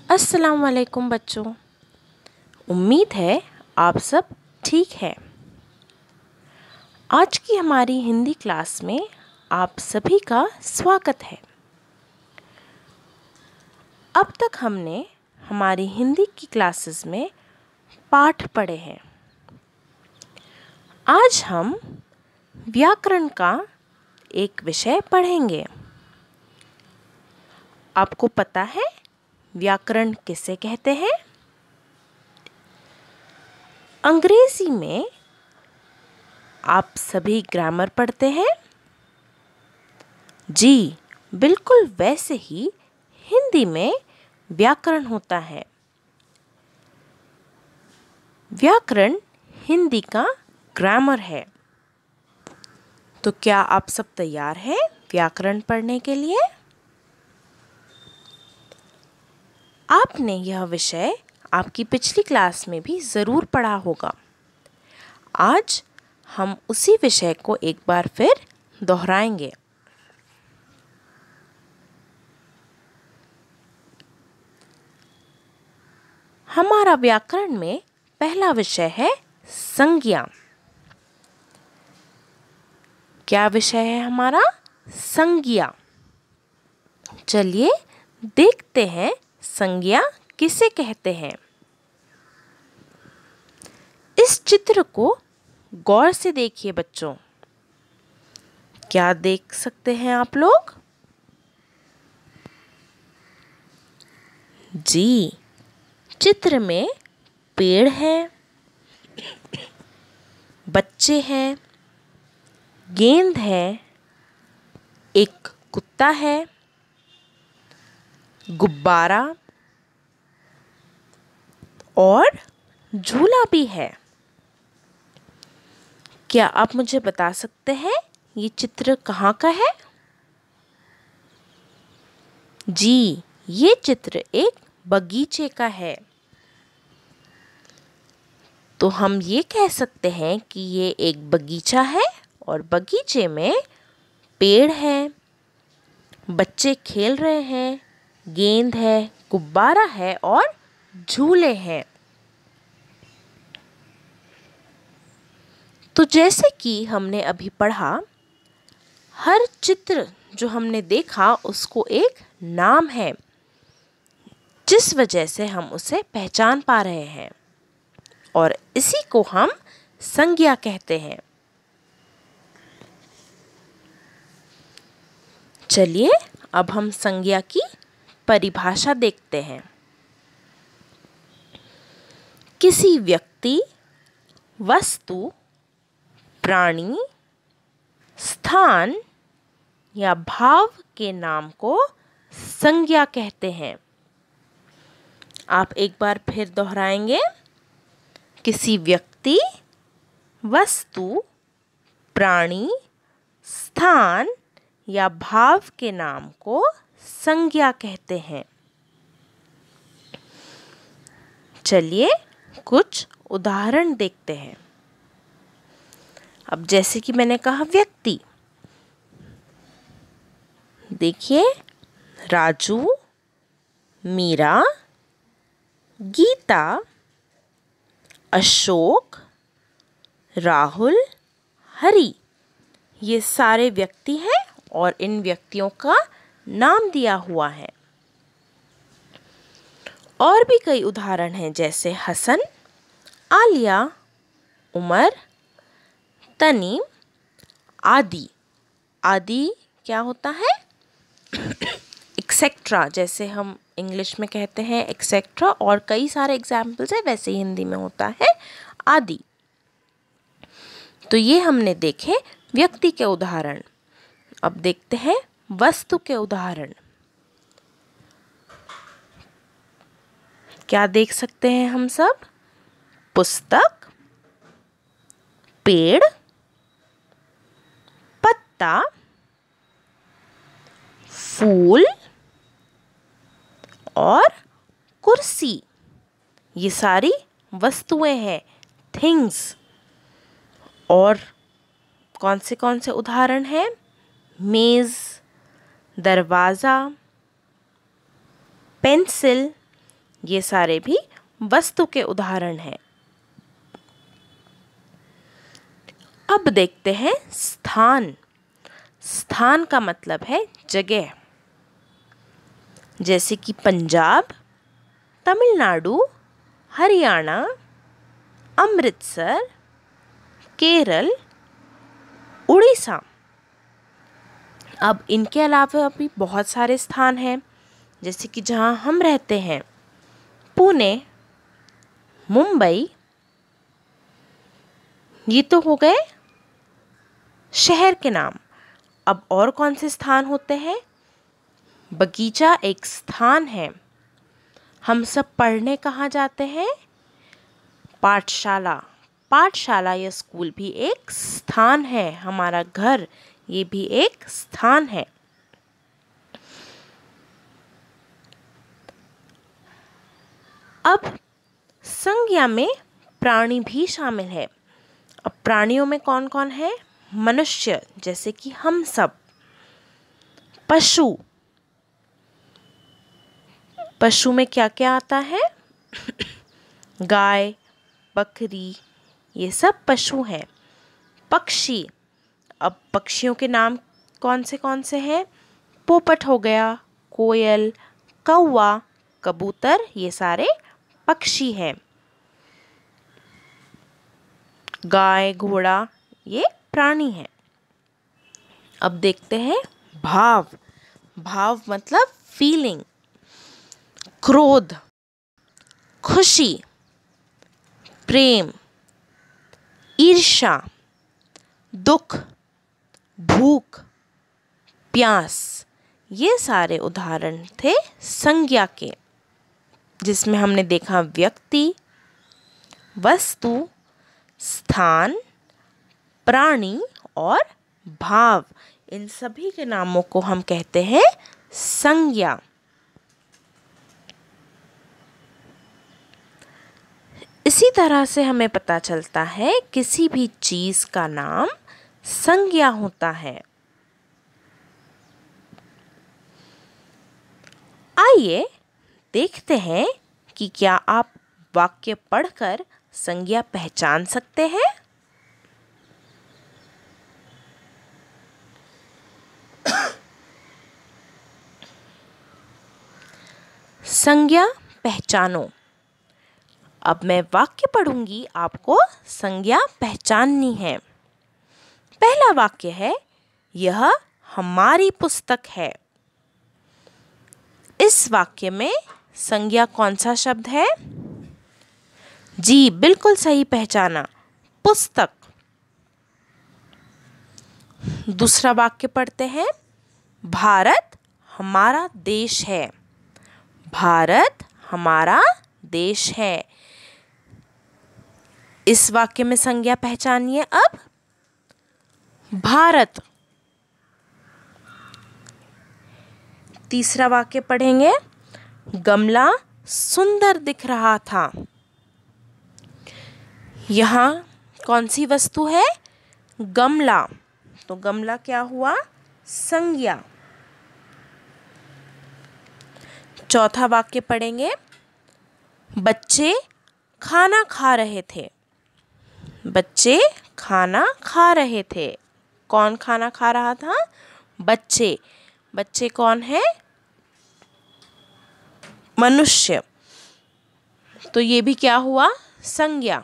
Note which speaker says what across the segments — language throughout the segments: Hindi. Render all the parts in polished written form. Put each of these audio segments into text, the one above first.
Speaker 1: अस्सलाम वालेकुम बच्चों। उम्मीद है आप सब ठीक हैं। आज की हमारी हिंदी क्लास में आप सभी का स्वागत है। अब तक हमने हमारी हिंदी की क्लासेस में पाठ पढ़े हैं। आज हम व्याकरण का एक विषय पढ़ेंगे। आपको पता है व्याकरण किसे कहते हैं? अंग्रेजी में आप सभी ग्रामर पढ़ते हैं। जी, बिल्कुल वैसे ही हिंदी में व्याकरण होता है। व्याकरण हिंदी का ग्रामर है। तो क्या आप सब तैयार हैं व्याकरण पढ़ने के लिए? आपने यह विषय आपकी पिछली क्लास में भी ज़रूर पढ़ा होगा। आज हम उसी विषय को एक बार फिर दोहराएंगे। हमारा व्याकरण में पहला विषय है संज्ञा। क्या विषय है हमारा? संज्ञा। चलिए देखते हैं संज्ञा किसे कहते हैं। इस चित्र को गौर से देखिए बच्चों। क्या देख सकते हैं आप लोग? जी, चित्र में पेड़ है, बच्चे हैं, गेंद है, एक कुत्ता है, गुब्बारा और झूला भी है। क्या आप मुझे बता सकते हैं ये चित्र कहाँ का है? जी, ये चित्र एक बगीचे का है। तो हम ये कह सकते हैं कि ये एक बगीचा है और बगीचे में पेड़ है, बच्चे खेल रहे हैं, गेंद है, गुब्बारा है और झूले हैं। तो जैसे कि हमने अभी पढ़ा, हर चित्र जो हमने देखा उसको एक नाम है, जिस वजह से हम उसे पहचान पा रहे हैं और इसी को हम संज्ञा कहते हैं। चलिए अब हम संज्ञा की परिभाषा देखते हैं। किसी व्यक्ति, वस्तु, प्राणी, स्थान या भाव के नाम को संज्ञा कहते हैं। आप एक बार फिर दोहराएंगे। किसी व्यक्ति, वस्तु, प्राणी, स्थान या भाव के नाम को संज्ञा कहते हैं। चलिए कुछ उदाहरण देखते हैं। अब जैसे कि मैंने कहा व्यक्ति, देखिए राजू, मीरा, गीता, अशोक, राहुल, हरि, ये सारे व्यक्ति हैं और इन व्यक्तियों का नाम दिया हुआ है। और भी कई उदाहरण हैं जैसे हसन, आलिया, उमर, तनीम, आदि। आदि क्या होता है? एक्सेट्रा, जैसे हम इंग्लिश में कहते हैं एक्सेट्रा, और कई सारे एग्जाम्पल्स है, वैसे ही हिंदी में होता है आदि। तो ये हमने देखे व्यक्ति के उदाहरण। अब देखते हैं वस्तु के उदाहरण। क्या देख सकते हैं हम सब? पुस्तक, पेड़, पत्ता, फूल और कुर्सी। ये सारी वस्तुएं हैं, थिंग्स। और कौन से उदाहरण हैं? मेज़, दरवाज़ा, पेंसिल, ये सारे भी वस्तु के उदाहरण हैं। अब देखते हैं स्थान। स्थान का मतलब है जगह, जैसे कि पंजाब, तमिलनाडु, हरियाणा, अमृतसर, केरल, उड़ीसा। अब इनके अलावा भी बहुत सारे स्थान हैं, जैसे कि जहाँ हम रहते हैं, पुणे, मुंबई। ये तो हो गए शहर के नाम। अब और कौन से स्थान होते हैं? बगीचा एक स्थान है। हम सब पढ़ने कहाँ जाते हैं? पाठशाला। पाठशाला या स्कूल भी एक स्थान है। हमारा घर, ये भी एक स्थान है। अब संज्ञा में प्राणी भी शामिल है। अब प्राणियों में कौन कौन है? मनुष्य, जैसे कि हम सब। पशु, पशु में क्या क्या आता है? गाय, बकरी, ये सब पशु हैं। पक्षी, अब पक्षियों के नाम कौन से हैं? पोपट हो गया, कोयल, कौवा, कबूतर, ये सारे पक्षी हैं। गाय, घोड़ा, ये प्राणी हैं। अब देखते हैं भाव। भाव मतलब फीलिंग। क्रोध, खुशी, प्रेम, ईर्ष्या, दुख, भूख, प्यास, ये सारे उदाहरण थे संज्ञा के, जिसमें हमने देखा व्यक्ति, वस्तु, स्थान, प्राणी और भाव। इन सभी के नामों को हम कहते हैं संज्ञा। इसी तरह से हमें पता चलता है किसी भी चीज का नाम संज्ञा होता है। आइए देखते हैं कि क्या आप वाक्य पढ़कर संज्ञा पहचान सकते हैं। संज्ञा पहचानो। अब मैं वाक्य पढ़ूंगी, आपको संज्ञा पहचाननी है। पहला वाक्य है, यह हमारी पुस्तक है। इस वाक्य में संज्ञा कौन सा शब्द है? जी, बिल्कुल सही पहचाना, पुस्तक। दूसरा वाक्य पढ़ते हैं, भारत हमारा देश है। भारत हमारा देश है। इस वाक्य में संज्ञा पहचानिए अब। भारत। तीसरा वाक्य पढ़ेंगे, गमला सुंदर दिख रहा था। यहाँ कौन सी वस्तु है? गमला। तो गमला क्या हुआ? संज्ञा। चौथा वाक्य पढ़ेंगे, बच्चे खाना खा रहे थे। बच्चे खाना खा रहे थे। कौन खाना खा रहा था? बच्चे। बच्चे कौन है? मनुष्य। तो ये भी क्या हुआ? संज्ञा।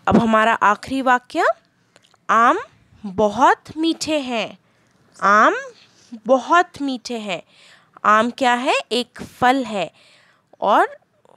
Speaker 1: अब हमारा आखिरी वाक्य, आम बहुत मीठे हैं। आम बहुत मीठे हैं। आम क्या है? एक फल है, और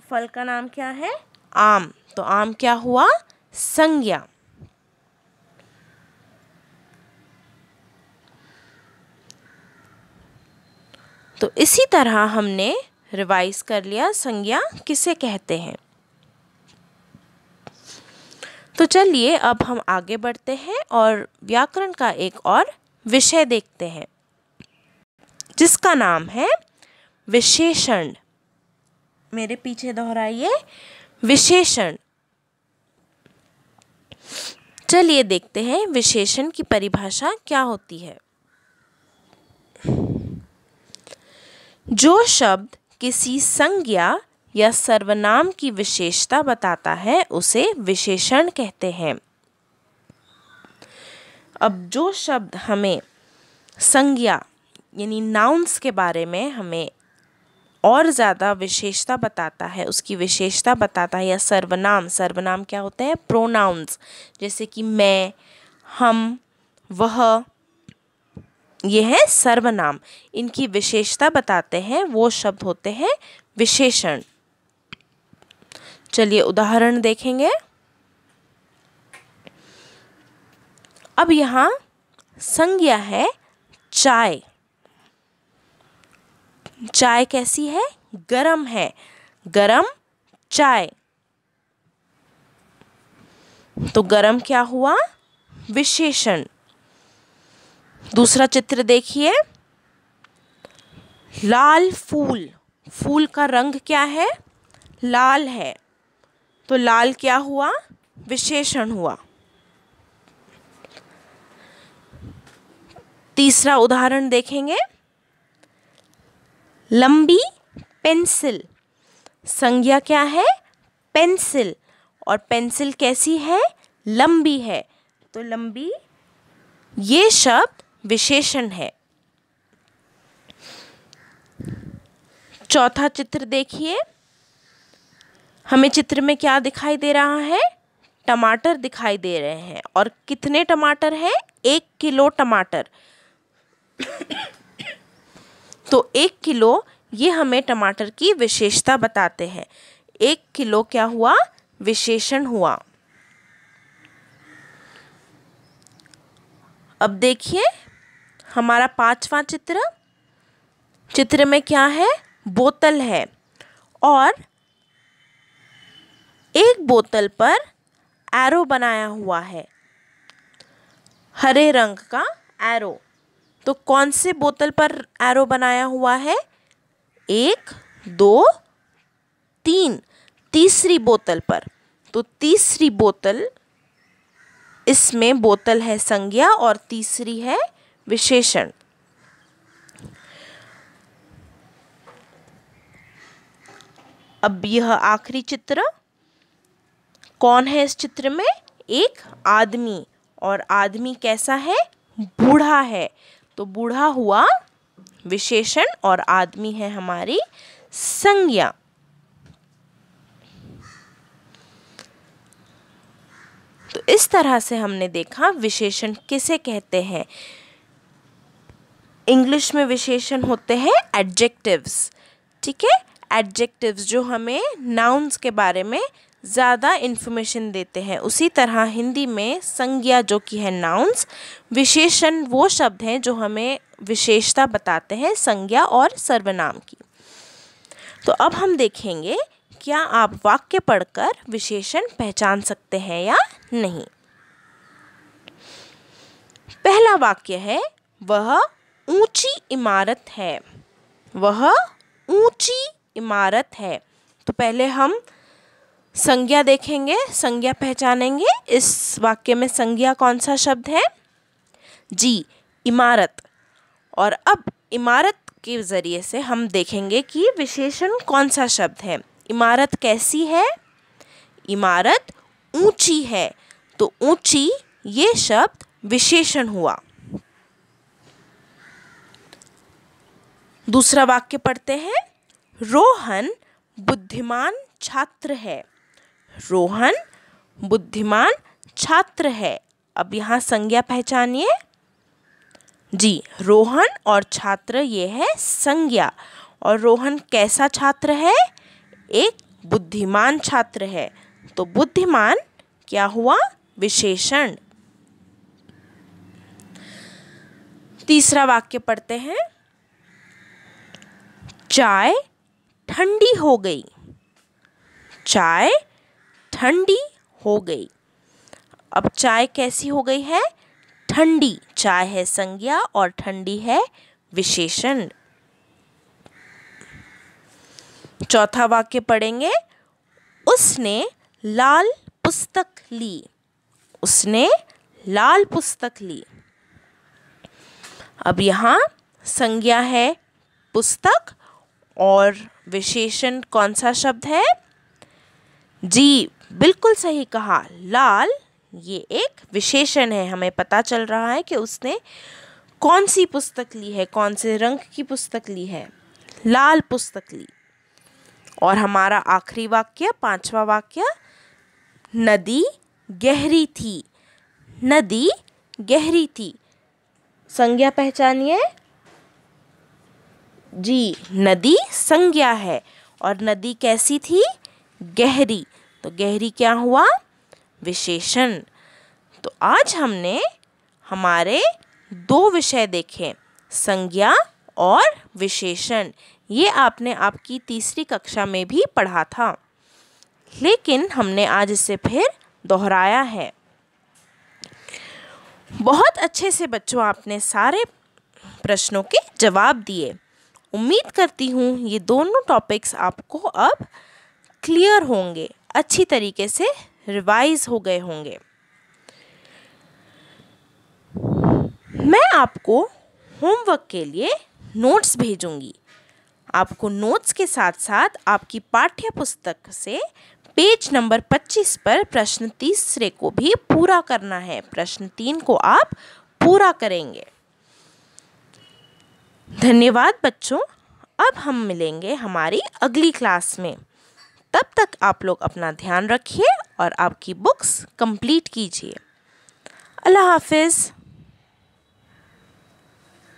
Speaker 1: फल का नाम क्या है? आम। तो आम क्या हुआ? संज्ञा। तो इसी तरह हमने रिवाइज कर लिया संज्ञा किसे कहते हैं। तो चलिए अब हम आगे बढ़ते हैं और व्याकरण का एक और विषय देखते हैं, जिसका नाम है विशेषण। मेरे पीछे दोहराइए, विशेषण। चलिए देखते हैं विशेषण की परिभाषा क्या होती है। जो शब्द किसी संज्ञा या सर्वनाम की विशेषता बताता है उसे विशेषण कहते हैं। अब जो शब्द हमें संज्ञा यानी नाउन्स के बारे में हमें और ज़्यादा विशेषता बताता है, उसकी विशेषता बताता है, या सर्वनाम, सर्वनाम क्या होते हैं? प्रोनाउंस, जैसे कि मैं, हम, वह, ये है सर्वनाम। इनकी विशेषता बताते हैं वो शब्द होते हैं विशेषण। चलिए उदाहरण देखेंगे। अब यहाँ संज्ञा है चाय। चाय कैसी है? गरम है, गरम चाय। तो गरम क्या हुआ? विशेषण। दूसरा चित्र देखिए। लाल फूल, फूल का रंग क्या है? लाल है, तो लाल क्या हुआ? विशेषण हुआ। तीसरा उदाहरण देखेंगे। लंबी पेंसिल, संज्ञा क्या है? पेंसिल, और पेंसिल कैसी है? लंबी है, तो लंबी ये शब्द विशेषण है। चौथा चित्र देखिए। हमें चित्र में क्या दिखाई दे रहा है? टमाटर दिखाई दे रहे हैं। और कितने टमाटर हैं? 1 किलो टमाटर। तो 1 किलो ये हमें टमाटर की विशेषता बताते हैं। 1 किलो क्या हुआ? विशेषण हुआ। अब देखिए हमारा 5वां चित्र। चित्र में क्या है? बोतल है, और एक बोतल पर एरो बनाया हुआ है, हरे रंग का एरो। तो कौन से बोतल पर एरो बनाया हुआ है? 1, 2, 3, तीसरी बोतल पर। तो तीसरी बोतल, इसमें बोतल है संज्ञा और तीसरी है विशेषण। अब यह आखिरी चित्र। कौन है इस चित्र में? एक आदमी, और आदमी कैसा है? बूढ़ा है, तो बूढ़ा हुआ विशेषण और आदमी है हमारी संज्ञा। तो इस तरह से हमने देखा विशेषण किसे कहते हैं। इंग्लिश में विशेषण होते हैं एडजेक्टिव्स, ठीक है। एडजेक्टिव्स जो हमें नाउन्स के बारे में ज़्यादा इन्फॉर्मेशन देते हैं। उसी तरह हिंदी में संज्ञा जो कि है नाउन्स, विशेषण वो शब्द हैं जो हमें विशेषता बताते हैं संज्ञा और सर्वनाम की। तो अब हम देखेंगे क्या आप वाक्य पढ़कर विशेषण पहचान सकते हैं या नहीं। पहला वाक्य है, वह ऊंची इमारत है। वह ऊंची इमारत है। तो पहले हम संज्ञा देखेंगे, संज्ञा पहचानेंगे। इस वाक्य में संज्ञा कौन सा शब्द है? जी, इमारत। और अब इमारत के ज़रिए से हम देखेंगे कि विशेषण कौन सा शब्द है। इमारत कैसी है? इमारत ऊंची है, तो ऊंची ये शब्द विशेषण हुआ। दूसरा वाक्य पढ़ते हैं। रोहन बुद्धिमान छात्र है। रोहन बुद्धिमान छात्र है। अब यहाँ संज्ञा पहचानिए। जी, रोहन और छात्र ये है संज्ञा। और रोहन कैसा छात्र है? एक बुद्धिमान छात्र है, तो बुद्धिमान क्या हुआ? विशेषण। तीसरा वाक्य पढ़ते हैं। चाय ठंडी हो गई। चाय ठंडी हो गई। अब चाय कैसी हो गई है? ठंडी। चाय है संज्ञा और ठंडी है विशेषण। चौथा वाक्य पढ़ेंगे। उसने लाल पुस्तक ली। उसने लाल पुस्तक ली। अब यहाँ संज्ञा है पुस्तक और विशेषण कौन सा शब्द है? जी, बिल्कुल सही कहा, लाल ये एक विशेषण है। हमें पता चल रहा है कि उसने कौन सी पुस्तक ली है, कौन से रंग की पुस्तक ली है, लाल पुस्तक ली। और हमारा आखिरी वाक्य, 5वां वाक्य, नदी गहरी थी। नदी गहरी थी, संज्ञा पहचानिए। जी, नदी संज्ञा है और नदी कैसी थी? गहरी। तो गहरी क्या हुआ? विशेषण। तो आज हमने हमारे 2 विषय देखे, संज्ञा और विशेषण। ये आपने आपकी तीसरी कक्षा में भी पढ़ा था, लेकिन हमने आज इसे फिर दोहराया है। बहुत अच्छे से बच्चों आपने सारे प्रश्नों के जवाब दिए। उम्मीद करती हूँ ये दोनों टॉपिक्स आपको अब क्लियर होंगे, अच्छी तरीके से रिवाइज हो गए होंगे। मैं आपको होमवर्क के लिए नोट्स भेजूंगी। आपको नोट्स के साथ साथ आपकी पाठ्य पुस्तक से पेज नंबर 25 पर प्रश्न 3 को भी पूरा करना है। प्रश्न 3 को आप पूरा करेंगे। धन्यवाद बच्चों। अब हम मिलेंगे हमारी अगली क्लास में। तब तक आप लोग अपना ध्यान रखिए और आपकी बुक्स कंप्लीट कीजिए। अल्लाह हाफिज़।